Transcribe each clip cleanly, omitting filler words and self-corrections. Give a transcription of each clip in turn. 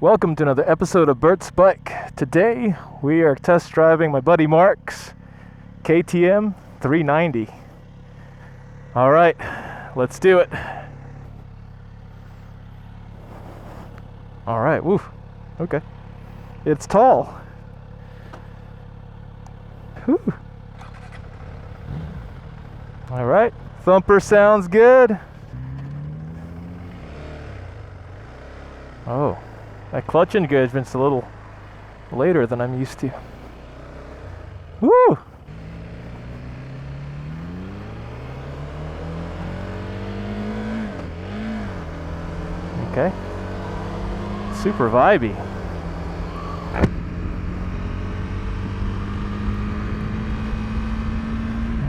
Welcome to another episode of Bert's Bike. Today we are test driving my buddy Mark's KTM 390. All right, let's do it. All right, woo, okay. It's tall. Whew. All right, thumper sounds good. Oh. That clutch engagement's a little later than I'm used to. Woo! Okay. Super vibey.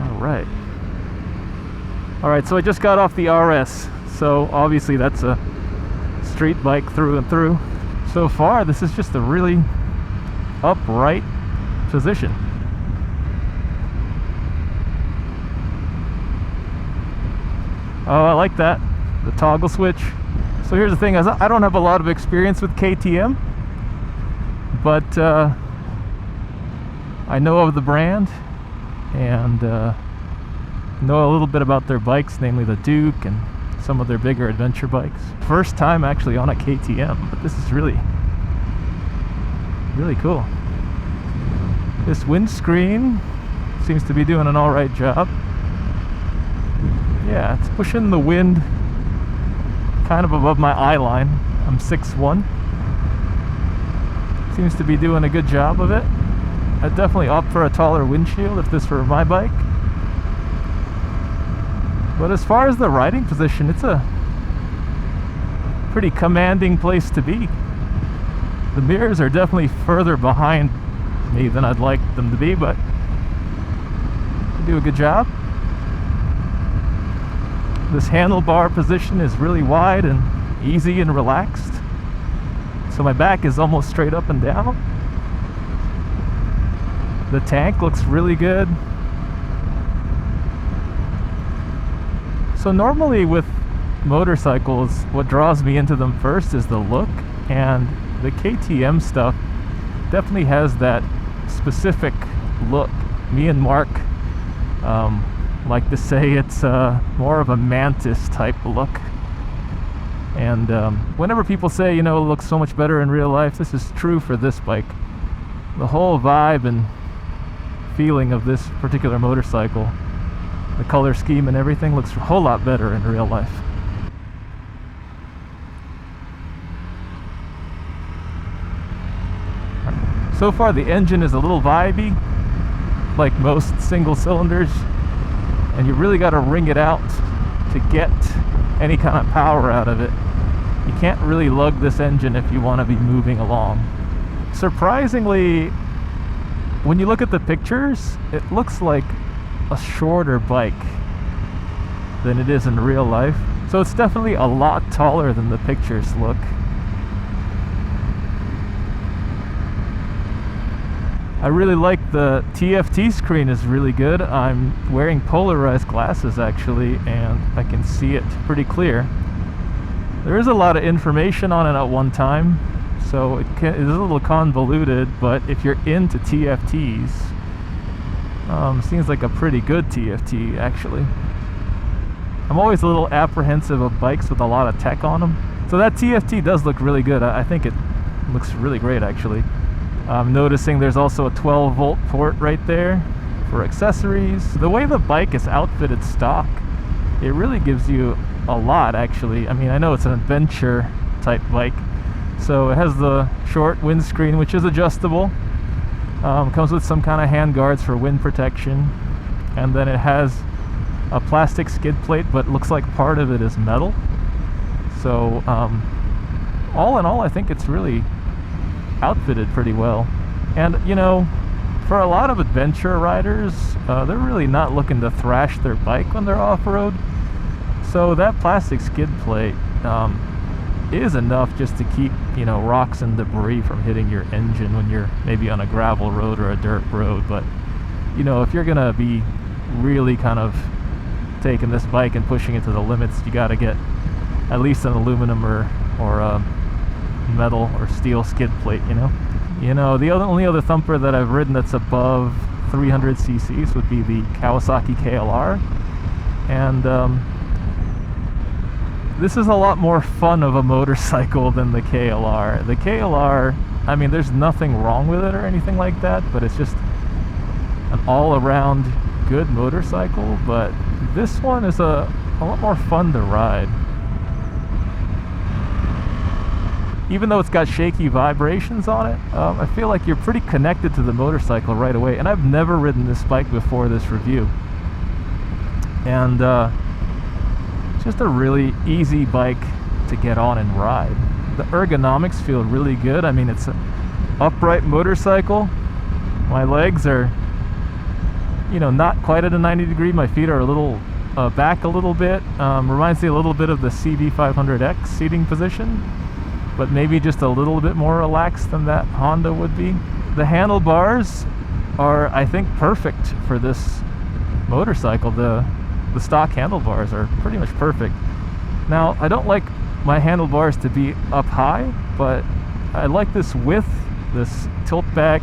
Alright. Alright, so I just got off the RS. So obviously that's a street bike through and through. So far, this is just a really upright position. Oh, I like that. The toggle switch. So here's the thing, I don't have a lot of experience with KTM, but I know of the brand and know a little bit about their bikes, namely the Duke and some of their bigger adventure bikes. First time actually on a KTM, but this is really cool. This windscreen seems to be doing an alright job. Yeah, it's pushing the wind kind of above my eye line. I'm 6'1". Seems to be doing a good job of it. I'd definitely opt for a taller windshield if this were my bike. But as far as the riding position, it's a pretty commanding place to be. The mirrors are definitely further behind me than I'd like them to be, but they do a good job. This handlebar position is really wide and easy and relaxed. So my back is almost straight up and down. The tank looks really good. So normally with motorcycles, what draws me into them first is the look, and the KTM stuff definitely has that specific look. Me and Mark like to say it's more of a Mantis type look. And whenever people say, you know, it looks so much better in real life, this is true for this bike. The whole vibe and feeling of this particular motorcycle, the color scheme and everything, looks a whole lot better in real life. So far the engine is a little vibey, like most single cylinders, and you really got to wring it out to get any kind of power out of it. You can't really lug this engine if you want to be moving along. Surprisingly, when you look at the pictures, it looks like a shorter bike than it is in real life. So it's definitely a lot taller than the pictures look. I really like the TFT screen, is really good. I'm wearing polarized glasses actually, and I can see it pretty clear. There is a lot of information on it at one time, so it is a little convoluted, but if you're into TFTs, seems like a pretty good TFT actually. I'm always a little apprehensive of bikes with a lot of tech on them. So that TFT does look really good. I think it looks really great actually. I'm noticing there's also a 12-volt port right there for accessories. The way the bike is outfitted stock, it really gives you a lot actually. I mean, I know it's an adventure type bike, so it has the short windscreen, which is adjustable. Comes with some kind of handguards for wind protection, and then it has a plastic skid plate, but looks like part of it is metal. So all in all, I think it's really outfitted pretty well. And you know, for a lot of adventure riders, they're really not looking to thrash their bike when they're off-road. So that plastic skid plate is enough just to keep, you know, rocks and debris from hitting your engine when you're maybe on a gravel road or a dirt road. But you know, if you're gonna be really kind of taking this bike and pushing it to the limits, you got to get at least an aluminum or metal or steel skid plate, you know. The only other thumper that I've ridden that's above 300 cc's would be the Kawasaki KLR, and this is a lot more fun of a motorcycle than the KLR. The KLR, I mean, there's nothing wrong with it or anything like that, but it's just an all-around good motorcycle. But this one is a lot more fun to ride. Even though it's got shaky vibrations on it, I feel like you're pretty connected to the motorcycle right away. And I've never ridden this bike before this review. And it's just a really easy bike to get on and ride. The ergonomics feel really good. I mean, it's an upright motorcycle. My legs are, not quite at a 90 degree. My feet are a little back a little bit. Reminds me a little bit of the CB500X seating position, but maybe just a little bit more relaxed than that Honda would be. The handlebars are, I think, perfect for this motorcycle. The stock handlebars are pretty much perfect. Now, I don't like my handlebars to be up high, but I like this width, this tilt back,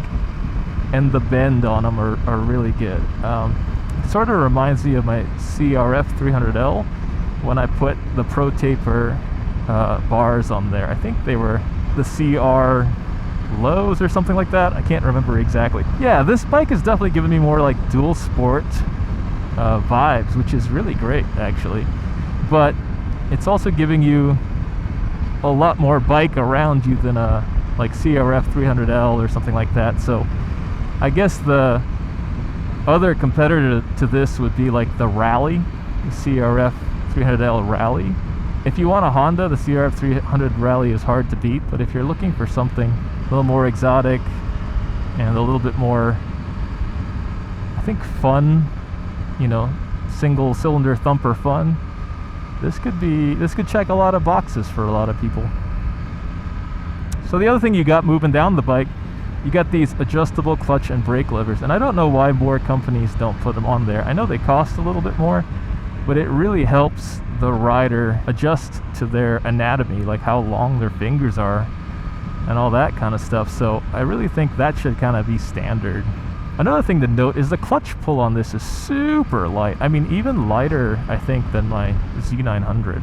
and the bend on them are really good. It sort of reminds me of my CRF 300L when I put the Pro Taper bars on there. I think they were the CR lows or something like that. I can't remember exactly. Yeah, this bike is definitely giving me more like dual sport vibes, which is really great actually. But it's also giving you a lot more bike around you than a like CRF 300L or something like that. So I guess the other competitor to this would be like the Rally, the CRF 300L Rally. If you want a Honda, the CRF 300 Rally is hard to beat, but if you're looking for something a little more exotic and a little bit more, I think, fun, single cylinder thumper fun, this could check a lot of boxes for a lot of people. So the other thing you got moving down the bike, you got these adjustable clutch and brake levers, and I don't know why more companies don't put them on there. I know they cost a little bit more, but it really helps the rider adjust to their anatomy, like how long their fingers are and all that kind of stuff. So I really think that should kind of be standard. Another thing to note is the clutch pull on this is super light. I mean, even lighter, I think, than my Z900.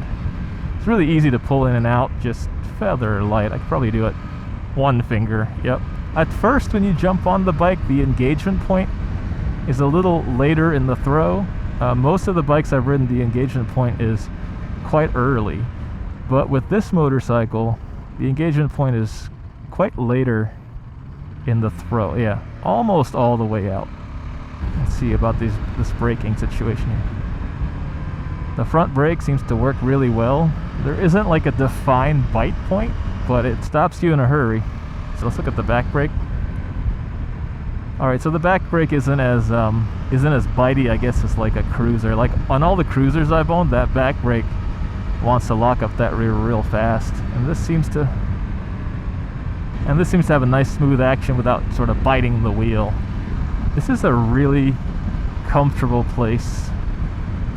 It's really easy to pull in and out, just feather light. I could probably do it one finger. Yep. At first, when you jump on the bike, the engagement point is a little later in the throw. Most of the bikes I've ridden, the engagement point is quite early. But with this motorcycle, the engagement point is quite later in the throw. Yeah, almost all the way out. Let's see about this braking situation here. The front brake seems to work really well. There isn't like a defined bite point, but it stops you in a hurry. So let's look at the back brake. Alright, so the back brake isn't as bitey, I guess, as like a cruiser. Like on all the cruisers I've owned, that back brake wants to lock up that rear real fast. And this seems to have a nice smooth action without sort of biting the wheel. This is a really comfortable place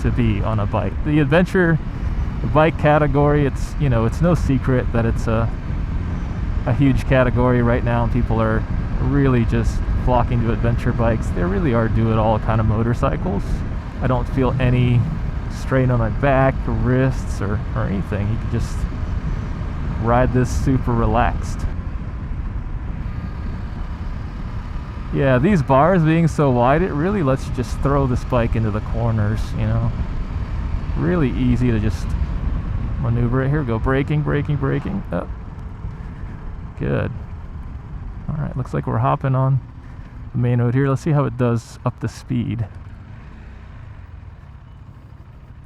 to be on a bike. The adventure bike category, it's no secret that it's a huge category right now, and people are really just flocking to adventure bikes. They really are do-it-all kind of motorcycles. I don't feel any strain on my back or wrists or anything. You can just ride this super relaxed. Yeah, these bars being so wide, it really lets you just throw this bike into the corners, Really easy to just maneuver it. Here we go, braking. Oh. Good. Alright, looks like we're hopping on the main road here. Let's see how it does up the speed.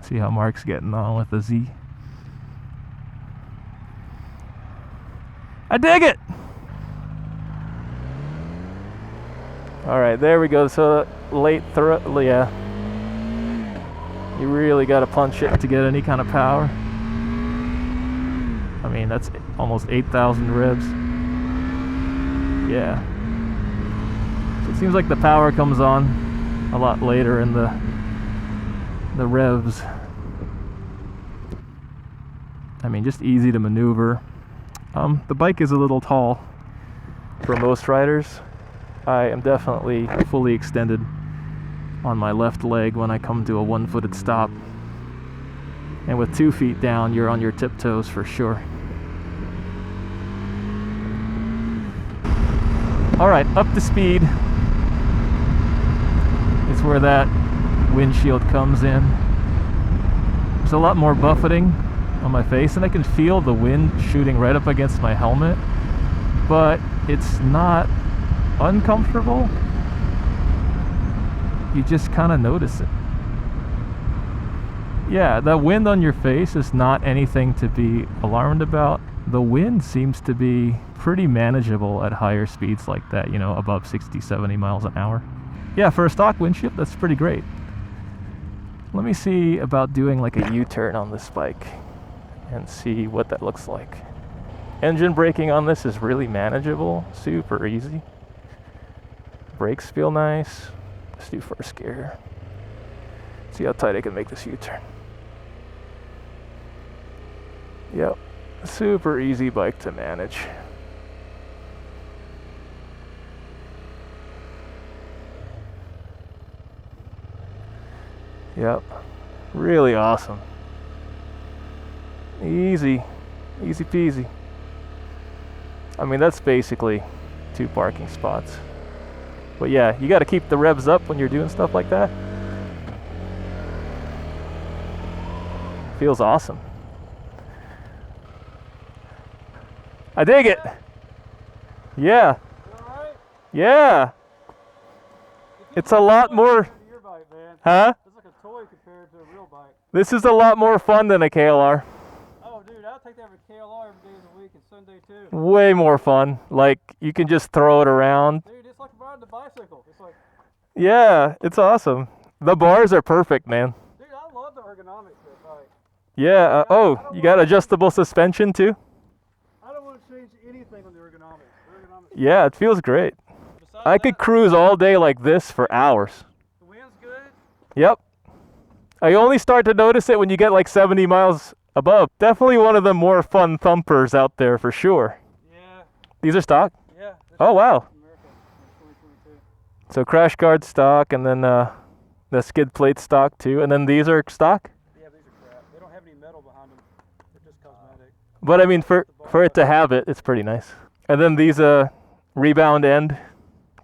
See how Mark's getting on with the Z. I dig it! Alright, there we go. So late throw, yeah. You really got to punch it to get any kind of power. I mean, that's almost 8,000 revs. Yeah. So it seems like the power comes on a lot later in the revs. I mean, just easy to maneuver. The bike is a little tall for most riders. I am definitely fully extended on my left leg when I come to a one-footed stop. And with 2 feet down, you're on your tiptoes for sure. Alright, up to speed is where that windshield comes in. There's a lot more buffeting on my face, and I can feel the wind shooting right up against my helmet, but it's not uncomfortable. You just kind of notice it. Yeah, the wind on your face is not anything to be alarmed about. The wind seems to be pretty manageable at higher speeds like that, you know, above 60, 70 miles an hour. Yeah, for a stock windshield, that's pretty great. Let me see about doing like a U-turn on this bike and see what that looks like. Engine braking on this is really manageable, super easy. Brakes feel nice. Let's do first gear. See how tight I can make this U-turn. Yep, super easy bike to manage. Yep, really awesome. Easy peasy. I mean, that's basically 2 parking spots. But yeah, you got to keep the revs up when you're doing stuff like that. Feels awesome. I dig it. Yeah. Yeah. It's a lot more. Huh? It's like a toy compared to a real bike. This is a lot more fun than a KLR. Oh, dude, I'll take that with KLR every day of the week and Sunday too. Way more fun. Like, you can just throw it around. Dude, it's like riding a bicycle. It's like. Yeah, it's awesome. The bars are perfect, man. Dude, I love the ergonomics of the bike. Yeah. You got adjustable suspension too? I don't want to change anything on the ergonomics. Yeah, it feels great. I could cruise all day like this for hours. The wind's good? Yep. I only start to notice it when you get like 70 miles above. Definitely one of the more fun thumpers out there for sure. Yeah. These are stock? Yeah. Oh, wow. America in 2022. So crash guard stock, and then the skid plate stock too, and then these are stock? Yeah, these are crap. They don't have any metal behind them. They're just cosmetic. But I mean, for it to have it, it's pretty nice. And then these rebound end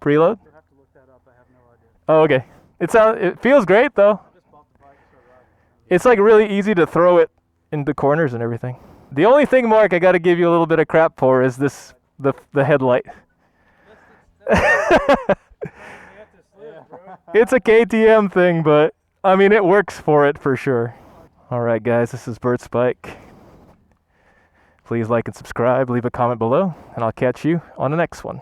preload? You'll have to look that up. I have no idea. Oh, okay. It feels great though. I just bought the bike and started riding. It's like really easy to throw it into corners and everything. The only thing, Mark, I got to give you a little bit of crap for is the headlight. It's a KTM thing, but I mean, it works for it for sure. All right, guys, this is Bert's bike. Please like and subscribe, leave a comment below, and I'll catch you on the next one.